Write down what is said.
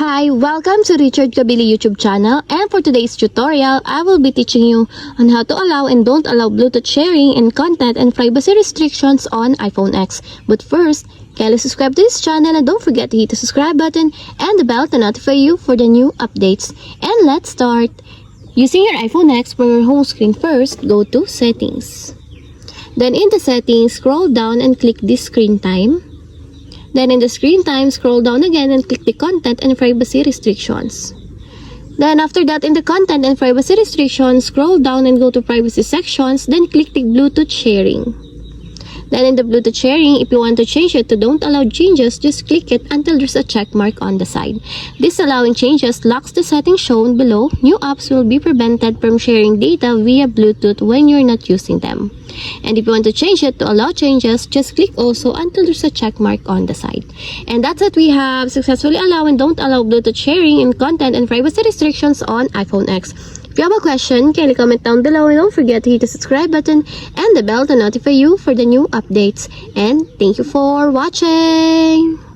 Hi, welcome to Richard Cabile YouTube channel, and for today's tutorial, I will be teaching you on how to allow and don't allow Bluetooth sharing and content and privacy restrictions on iPhone X. But first, kindly subscribe to this channel and don't forget to hit the subscribe button and the bell to notify you for the new updates. And let's start. Using your iPhone X from your home screen first, go to Settings. Then in the settings, scroll down and click this Screen Time. Then in the screen time, scroll down again and click the content and privacy restrictions. Then after that, in the content and privacy restrictions, scroll down and go to privacy sections, then click the Bluetooth sharing. Then in the Bluetooth sharing, if you want to change it to don't allow changes, just click it until there's a check mark on the side. This allowing changes locks the settings shown below. New apps will be prevented from sharing data via Bluetooth when you're not using them. And if you want to change it to allow changes, just click also until there's a check mark on the side. And that's it. We have successfully allowed and don't allow Bluetooth sharing and content and privacy restrictions on iPhone X. If you have a question, kindly comment down below and don't forget to hit the subscribe button and the bell to notify you for the new updates. And thank you for watching!